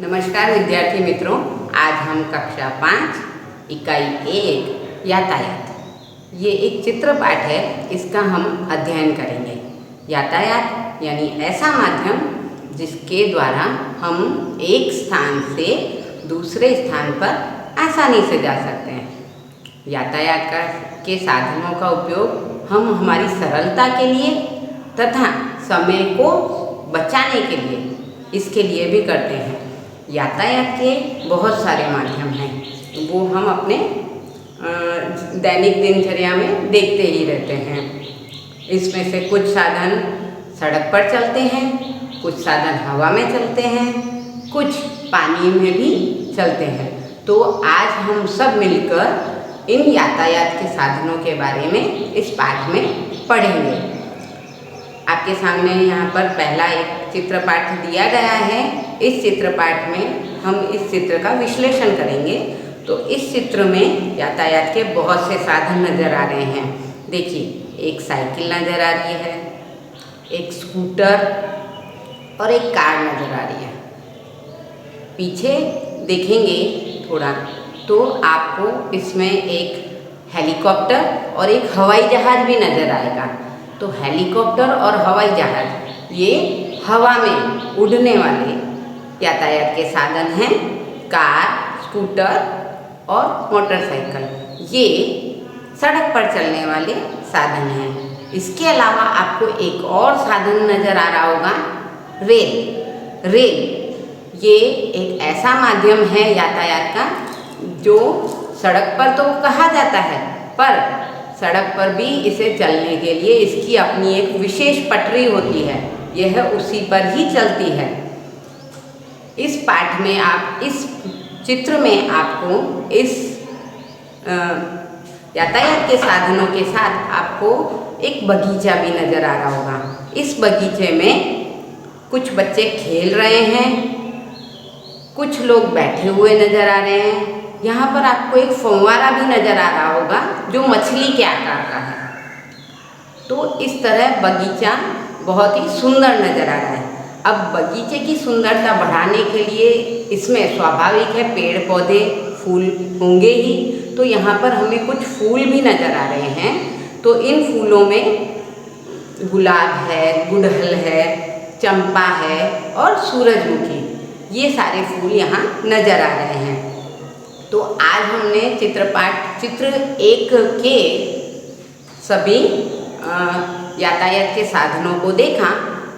नमस्कार विद्यार्थी मित्रों, आज हम कक्षा 5 इकाई 1 यातायात ये एक चित्र पाठ है, इसका हम अध्ययन करेंगे। यातायात यानी ऐसा माध्यम जिसके द्वारा हम एक स्थान से दूसरे स्थान पर आसानी से जा सकते हैं। यातायात के साधनों का उपयोग हम हमारी सरलता के लिए तथा समय को बचाने के लिए इसके लिए भी करते हैं। यातायात के बहुत सारे माध्यम हैं, वो हम अपने दैनिक दिनचर्या में देखते ही रहते हैं। इसमें से कुछ साधन सड़क पर चलते हैं, कुछ साधन हवा में चलते हैं, कुछ पानी में भी चलते हैं। तो आज हम सब मिलकर इन यातायात के साधनों के बारे में इस पाठ में पढ़ेंगे। आपके सामने यहाँ पर पहला एक चित्रपाठ दिया गया है। इस चित्रपाठ में हम इस चित्र का विश्लेषण करेंगे। तो इस चित्र में यातायात के बहुत से साधन नज़र आ रहे हैं। देखिए, एक साइकिल नज़र आ रही है, एक स्कूटर और एक कार नज़र आ रही है। पीछे देखेंगे थोड़ा तो आपको इसमें एक हेलीकॉप्टर और एक हवाई जहाज़ भी नज़र आएगा। तो हेलीकॉप्टर और हवाई जहाज़ ये हवा में उड़ने वाले यातायात के साधन हैं। कार, स्कूटर और मोटरसाइकिल ये सड़क पर चलने वाले साधन हैं। इसके अलावा आपको एक और साधन नज़र आ रहा होगा, रेल। रेल ये एक ऐसा माध्यम है यातायात का जो सड़क पर तो कहा जाता है, पर सड़क पर भी इसे चलने के लिए इसकी अपनी एक विशेष पटरी होती है। यह उसी पर ही चलती है। इस पाठ में इस चित्र में आपको इस यातायात के साधनों के साथ आपको एक बगीचा भी नज़र आ रहा होगा। इस बगीचे में कुछ बच्चे खेल रहे हैं, कुछ लोग बैठे हुए नज़र आ रहे हैं। यहाँ पर आपको एक फव्वारा भी नज़र आ रहा होगा जो मछली के आकार का है। तो इस तरह बगीचा बहुत ही सुंदर नज़र आ रहा है। अब बगीचे की सुंदरता बढ़ाने के लिए इसमें स्वाभाविक है पेड़ पौधे फूल होंगे ही। तो यहाँ पर हमें कुछ फूल भी नज़र आ रहे हैं। तो इन फूलों में गुलाब है, गुड़हल है, चंपा है और सूरजमुखी, ये सारे फूल यहाँ नज़र आ रहे हैं। तो आज हमने चित्र 1 के सभी यातायात के साधनों को देखा।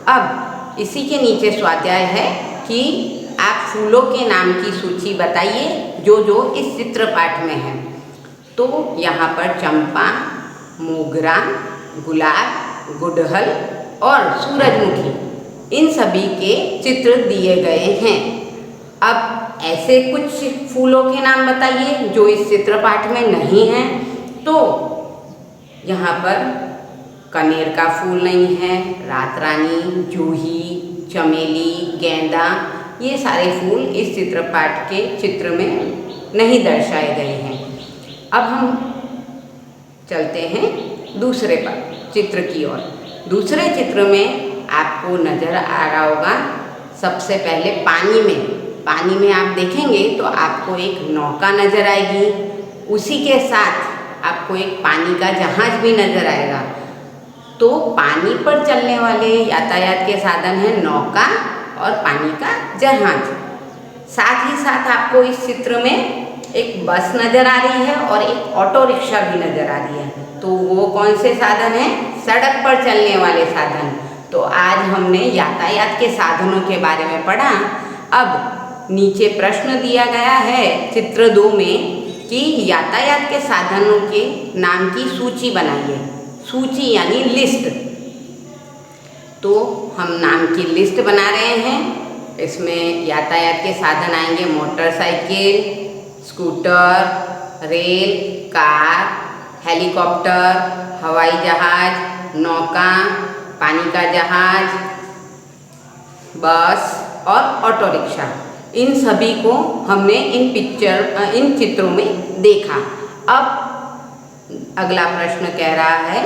अब इसी के नीचे स्वाध्याय है कि आप फूलों के नाम की सूची बताइए जो इस चित्रपाठ में है। तो यहाँ पर चंपा, मोगरा, गुलाब, गुड़हल और सूरजमुखी इन सभी के चित्र दिए गए हैं। अब ऐसे कुछ फूलों के नाम बताइए जो इस चित्रपाठ में नहीं हैं। तो यहाँ पर कनेर का फूल नहीं है, रात रानी, जूही, चमेली, गेंदा, ये सारे फूल इस चित्रपाठ के चित्र में नहीं दर्शाए गए हैं। अब हम चलते हैं दूसरे चित्र की ओर। दूसरे चित्र में आपको नज़र आ रहा होगा सबसे पहले पानी में आप देखेंगे तो आपको एक नौका नज़र आएगी। उसी के साथ आपको एक पानी का जहाज़ भी नज़र आएगा। तो पानी पर चलने वाले यातायात के साधन हैं नौका और पानी का जहाज़। साथ ही साथ आपको इस चित्र में एक बस नज़र आ रही है और एक ऑटो रिक्शा भी नज़र आ रही है। तो वो कौन से साधन हैं? सड़क पर चलने वाले साधन। तो आज हमने यातायात के साधनों के बारे में पढ़ा। अब नीचे प्रश्न दिया गया है चित्र 2 में कि यातायात के साधनों के नाम की सूची बनाइए। सूची यानी लिस्ट। तो हम नाम की लिस्ट बना रहे हैं। इसमें यातायात के साधन आएंगे motorcycle, scooter, rail, car, helicopter, हवाई जहाज, नौका, पानी का जहाज, बस और ऑटो रिक्शा। इन सभी को हमने इन चित्रों में देखा। अब अगला प्रश्न कह रहा है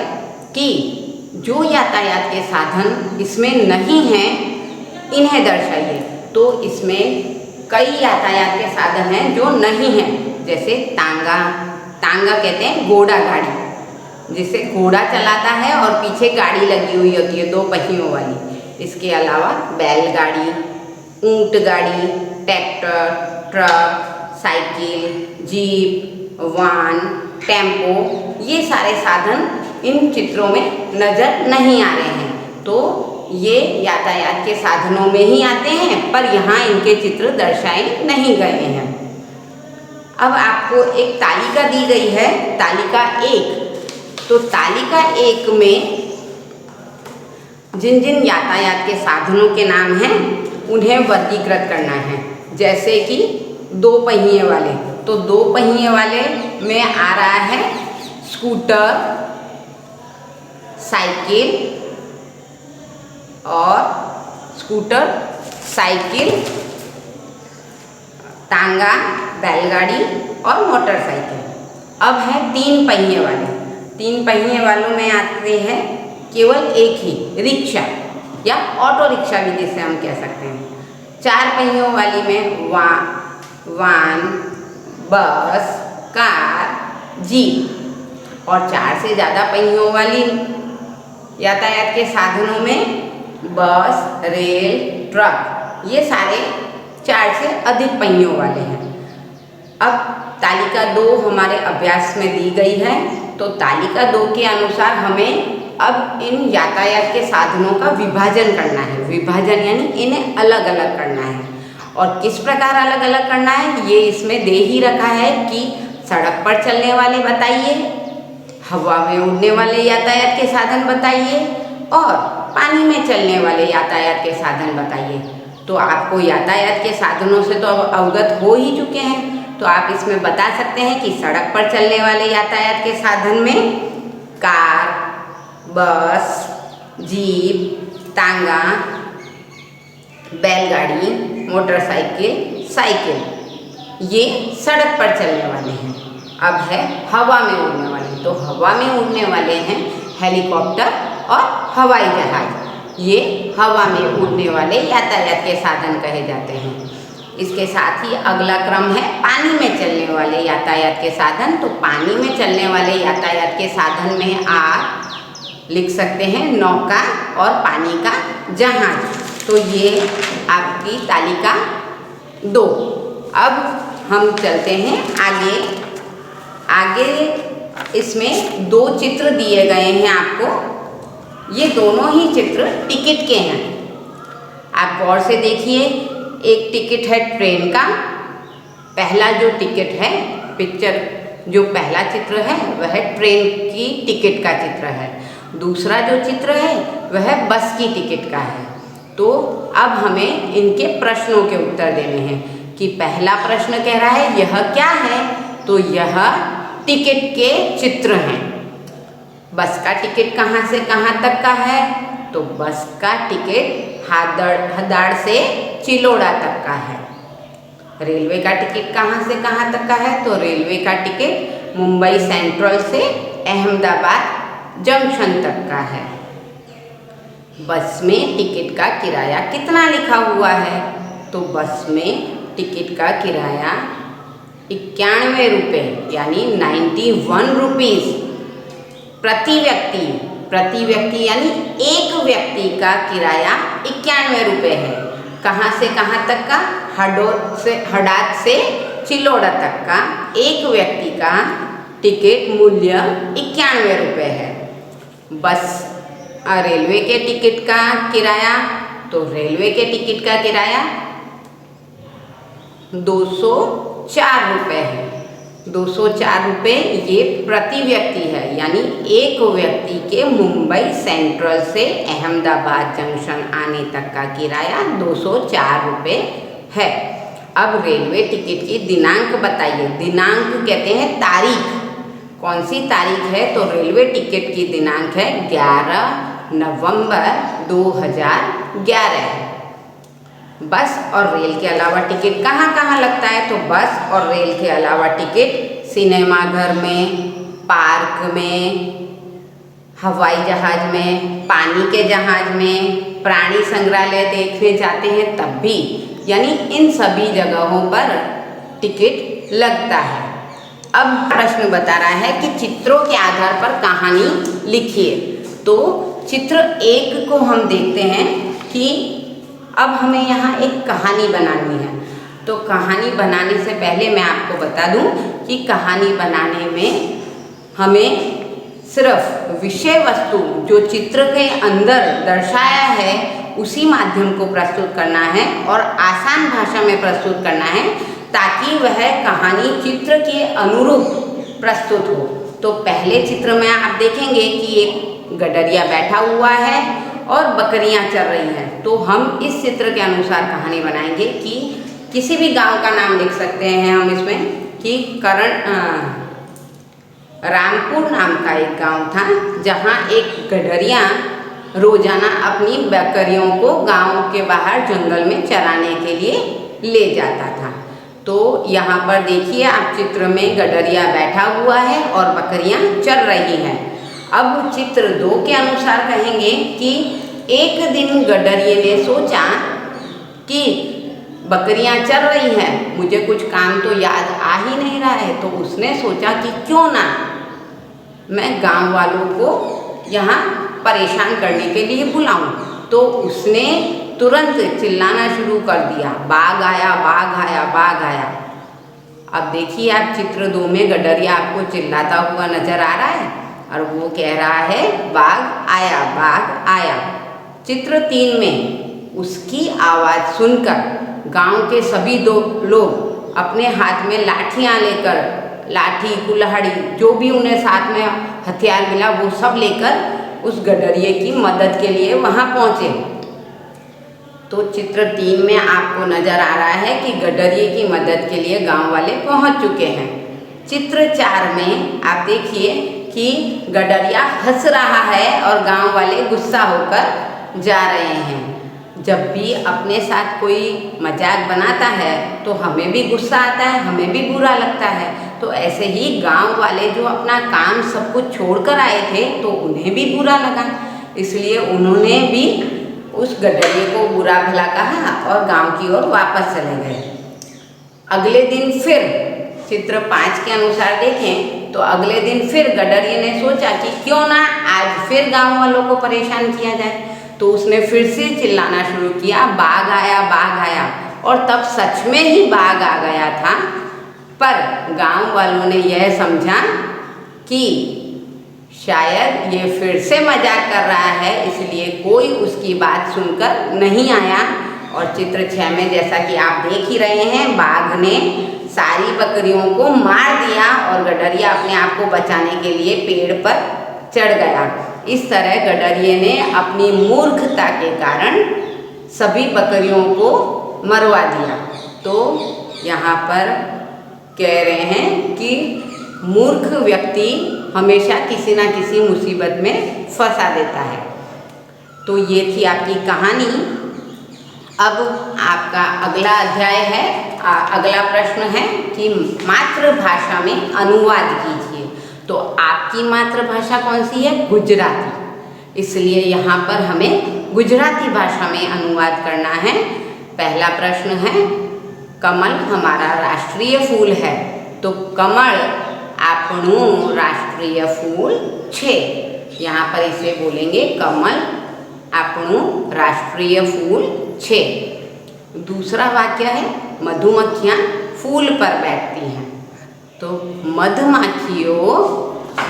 कि जो यातायात के साधन इसमें नहीं हैं इन्हें दर्शाइए। तो इसमें कई यातायात के साधन हैं जो नहीं हैं, जैसे तांगा। तांगा कहते हैं घोड़ा गाड़ी, जिसे घोड़ा चलाता है और पीछे गाड़ी लगी हुई होती है 2 पहियों वाली। इसके अलावा बैलगाड़ी, ऊंट गाड़ी, ट्रैक्टर, ट्रक, साइकिल, जीप, वान, टेम्पो, ये सारे साधन इन चित्रों में नज़र नहीं आ रहे हैं। तो ये यातायात के साधनों में ही आते हैं, पर यहाँ इनके चित्र दर्शाए नहीं गए हैं। अब आपको एक तालिका दी गई है, तालिका 1। तो तालिका 1 में जिन जिन यातायात के साधनों के नाम हैं उन्हें वर्गीकृत करना है। जैसे कि 2 पहिए वाले, तो 2 पहिए वाले में आ रहा है स्कूटर, साइकिल और स्कूटर, साइकिल, तांगा, बैलगाड़ी और मोटरसाइकिल। अब है 3 पहिए वाले। 3 पहिए वालों में आते हैं केवल एक ही, रिक्शा या ऑटो रिक्शा भी जिसे हम कह सकते हैं। 4 पहियों वाली में वान, बस, कार, जीप। और 4 से ज़्यादा पहियों वाली यातायात के साधनों में बस, रेल, ट्रक, ये सारे 4 से अधिक पहियों वाले हैं। अब तालिका 2 हमारे अभ्यास में दी गई है, तो तालिका 2 के अनुसार हमें अब इन यातायात के साधनों का विभाजन करना है। विभाजन यानी इन्हें अलग अलग करना है। और किस प्रकार अलग अलग करना है ये इसमें दे ही रखा है कि सड़क पर चलने वाले बताइए, हवा में उड़ने वाले यातायात के साधन बताइए और पानी में चलने वाले यातायात के साधन बताइए। तो आपको यातायात के साधनों से तो अब अवगत हो ही चुके हैं, तो आप इसमें बता सकते हैं कि सड़क पर चलने वाले यातायात के साधन में कार, बस, जीप, तांगा, बैलगाड़ी, मोटरसाइकिल, साइकिल, ये सड़क पर चलने वाले हैं। अब है हवा में उड़ने वाले, तो हवा में उड़ने वाले हैं हेलीकॉप्टर और हवाई जहाज। ये हवा में उड़ने वाले यातायात के साधन कहे जाते हैं। इसके साथ ही अगला क्रम है पानी में चलने वाले यातायात के साधन। तो पानी में चलने वाले यातायात के साधन में आप लिख सकते हैं नौका और पानी का जहाज। तो ये आपकी तालिका 2। अब हम चलते हैं आगे। आगे इसमें 2 चित्र दिए गए हैं आपको। ये दोनों ही चित्र टिकट के हैं। आप गौर से देखिए, एक टिकट है ट्रेन का। पहला जो टिकट है, पिक्चर जो पहला चित्र है वह ट्रेन की टिकट का चित्र है। दूसरा जो चित्र है वह बस की टिकट का है। तो अब हमें इनके प्रश्नों के उत्तर देने हैं कि पहला प्रश्न कह रहा है यह क्या है, तो यह टिकट के चित्र हैं। बस का टिकट कहाँ से कहाँ तक का है, तो बस का टिकट हदाड़ से चिलोड़ा तक का है। रेलवे का टिकट कहाँ से कहाँ तक का है, तो रेलवे का टिकट मुंबई सेंट्रल से अहमदाबाद जंक्शन तक का है। बस में टिकट का किराया कितना लिखा हुआ है, तो बस में टिकट का किराया 91 रुपये यानी 91 रुपीज़ प्रति व्यक्ति। प्रति व्यक्ति यानी एक व्यक्ति का किराया 91 रुपये है। कहाँ से कहाँ तक का, हडाद से चिलोड़ा तक का एक व्यक्ति का टिकट मूल्य 91 रुपये है। बस रेलवे के टिकट का किराया, तो रेलवे के टिकट का किराया 204 रुपये है। 204 रुपये ये प्रति व्यक्ति है, यानी एक व्यक्ति के मुंबई सेंट्रल से अहमदाबाद जंक्शन आने तक का किराया 204 रुपये है। अब रेलवे टिकट की दिनांक बताइए। दिनांक कहते हैं तारीख। कौन सी तारीख है, तो रेलवे टिकट की दिनांक है 11 नवंबर 2011। बस और रेल के अलावा टिकट कहाँ कहाँ लगता है, तो बस और रेल के अलावा टिकट सिनेमाघर में, पार्क में, हवाई जहाज में, पानी के जहाज में, प्राणी संग्रहालय देखने जाते हैं तब भी यानी इन सभी जगहों पर टिकट लगता है। अब प्रश्न बता रहा है कि चित्रों के आधार पर कहानी लिखिए। तो चित्र 1 को हम देखते हैं कि अब हमें यहाँ एक कहानी बनानी है। तो कहानी बनाने से पहले मैं आपको बता दूं कि कहानी बनाने में हमें सिर्फ विषय वस्तु जो चित्र के अंदर दर्शाया है उसी माध्यम को प्रस्तुत करना है और आसान भाषा में प्रस्तुत करना है, ताकि वह कहानी चित्र के अनुरूप प्रस्तुत हो। तो पहले चित्र में आप देखेंगे कि एक गडरिया बैठा हुआ है और बकरियां चर रही हैं। तो हम इस चित्र के अनुसार कहानी बनाएंगे कि किसी भी गांव का नाम लिख सकते हैं हम इसमें कि रामपुर नाम का एक गांव था, जहां एक गडरिया रोजाना अपनी बकरियों को गांव के बाहर जंगल में चराने के लिए ले जाता था। तो यहाँ पर देखिए आप चित्र में गडरिया बैठा हुआ है और बकरियां चर रही हैं। अब चित्र 2 के अनुसार कहेंगे कि एक दिन गडरिये ने सोचा कि बकरियां चर रही हैं, मुझे कुछ काम तो याद आ ही नहीं रहा है। तो उसने सोचा कि क्यों ना मैं गांव वालों को यहाँ परेशान करने के लिए बुलाऊं। तो उसने तुरंत चिल्लाना शुरू कर दिया, बाघ आया, बाघ आया, बाघ आया। अब देखिए आप चित्र 2 में गडरिया आपको चिल्लाता हुआ नजर आ रहा है और वो कह रहा है बाघ आया, बाघ आया। चित्र 3 में उसकी आवाज़ सुनकर गांव के सभी लोग अपने हाथ में लाठियां लेकर, लाठी कुल्हाड़ी जो भी उन्हें साथ में हथियार मिला वो सब लेकर उस गडरिये की मदद के लिए वहां पहुंचे। तो चित्र 3 में आपको नजर आ रहा है कि गडरिये की मदद के लिए गांव वाले पहुंच चुके हैं। चित्र 4 में आप देखिए कि गडरिया हंस रहा है और गांव वाले गुस्सा होकर जा रहे हैं। जब भी अपने साथ कोई मजाक बनाता है तो हमें भी गुस्सा आता है, हमें भी बुरा लगता है। तो ऐसे ही गांव वाले जो अपना काम सब कुछ छोड़कर आए थे तो उन्हें भी बुरा लगा, इसलिए उन्होंने भी उस गडरिये को बुरा भला कहा और गांव की ओर वापस चले गए। अगले दिन फिर चित्र 5 के अनुसार देखें तो अगले दिन फिर गडरिये ने सोचा कि क्यों ना आज फिर गांव वालों को परेशान किया जाए। तो उसने फिर से चिल्लाना शुरू किया, बाघ आया, बाघ आया। और तब सच में ही बाघ आ गया था, पर गांव वालों ने यह समझा कि शायद ये फिर से मजाक कर रहा है, इसलिए कोई उसकी बात सुनकर नहीं आया। और चित्र 6 में जैसा कि आप देख ही रहे हैं, बाघ ने सारी बकरियों को मार दिया और गडरिया अपने आप को बचाने के लिए पेड़ पर चढ़ गया। इस तरह गडरिये ने अपनी मूर्खता के कारण सभी बकरियों को मरवा दिया। तो यहाँ पर कह रहे हैं कि मूर्ख व्यक्ति हमेशा किसी न किसी मुसीबत में फंसा देता है। तो ये थी आपकी कहानी। अब आपका अगला अध्याय है, अगला प्रश्न है कि मातृभाषा में अनुवाद कीजिए। तो आपकी मातृभाषा कौन सी है? गुजराती। इसलिए यहाँ पर हमें गुजराती भाषा में अनुवाद करना है। पहला प्रश्न है, कमल हमारा राष्ट्रीय फूल है, तो कमल આપણું राष्ट्रीय फूल छे। यहाँ पर इसे बोलेंगे कमल આપણું राष्ट्रीय फूल छे। दूसरा वाक्य है, मधुमक्खियाँ फूल पर बैठती हैं, तो मधुमक्खियों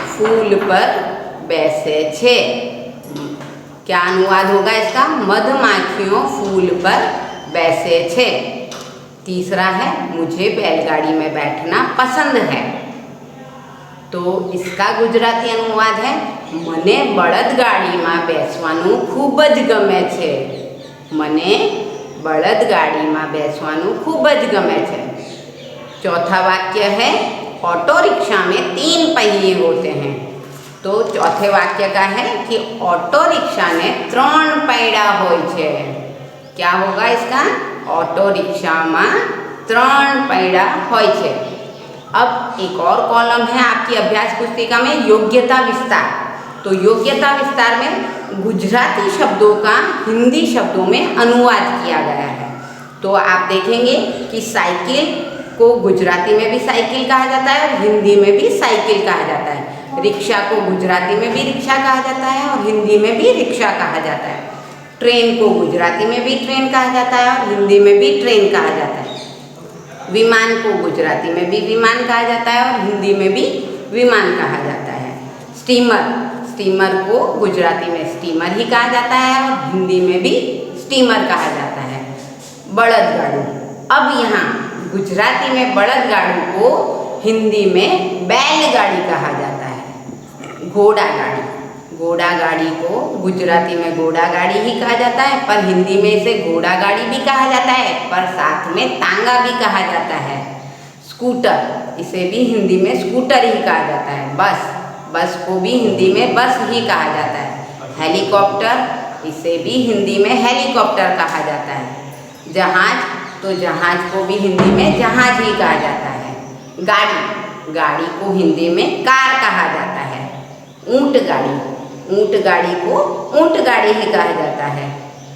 फूल पर बैसे छे। क्या अनुवाद होगा इसका? मधुमक्खियों फूल पर बैसे छे। तीसरा है, मुझे बैलगाड़ी में बैठना पसंद है, तो इसका गुजराती अनुवाद है, મને બળદગાડીમાં બેસવાનું ખૂબ જ ગમે છે। મને બળદગાડીમાં બેસવાનું ખૂબ જ ગમે છે। चौथा वाक्य है, ऑटो रिक्शा में 3 पहिए होते हैं, तो चौथे वाक्य का है कि ऑटो रिक्शा ने 3 पैड़ा होय छे। क्या होगा इसका? ऑटो रिक्शा में 3 पैड़ा होय छे। अब एक और कॉलम है आपकी अभ्यास पुस्तिका में, योग्यता विस्तार। तो योग्यता विस्तार में गुजराती शब्दों का हिंदी शब्दों में अनुवाद किया गया है। तो आप देखेंगे कि साइकिल को गुजराती में भी साइकिल कहा जाता है और हिंदी में भी साइकिल कहा जाता है। रिक्शा को गुजराती में भी रिक्शा कहा जाता है और हिंदी में भी रिक्शा कहा जाता है। ट्रेन को गुजराती में भी ट्रेन कहा जाता है और हिंदी में भी ट्रेन कहा जाता है। विमान को गुजराती में भी विमान कहा जाता है और हिंदी में भी विमान कहा जाता है। स्टीमर को गुजराती में स्टीमर ही कहा जाता है और हिंदी में भी स्टीमर कहा जाता है। बड़दगाड़ू, अब यहाँ गुजराती में बड़दगाड़ू को हिंदी में बैलगाड़ी कहा जाता है। घोड़ा गाड़ी को गुजराती में घोड़ा गाड़ी ही कहा जाता है, पर हिंदी में इसे घोड़ा गाड़ी भी कहा जाता है, पर साथ में तांगा भी कहा जाता है। स्कूटर, इसे भी हिंदी में स्कूटर ही कहा जाता है। बस को भी हिंदी में बस ही कहा जाता है। हेलीकॉप्टर, इसे भी हिंदी में हेलीकॉप्टर कहा जाता है। जहाज को भी हिंदी में जहाज ही कहा जाता है। गाड़ी को हिंदी में कार कहा जाता है। ऊंट गाड़ी को ऊंट गाड़ी ही कहा जाता है।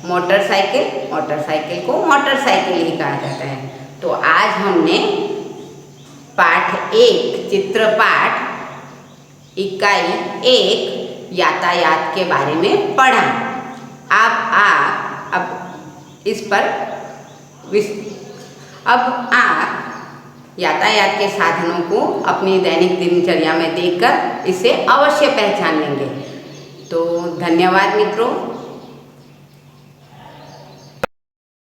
मोटरसाइकिल को मोटरसाइकिल ही कहा जाता है। तो आज हमने पाठ 1 चित्रपाठ इकाई 1 यातायात के बारे में पढ़ा। अब आप यातायात के साधनों को अपनी दैनिक दिनचर्या में देखकर इसे अवश्य पहचान लेंगे। तो धन्यवाद मित्रों।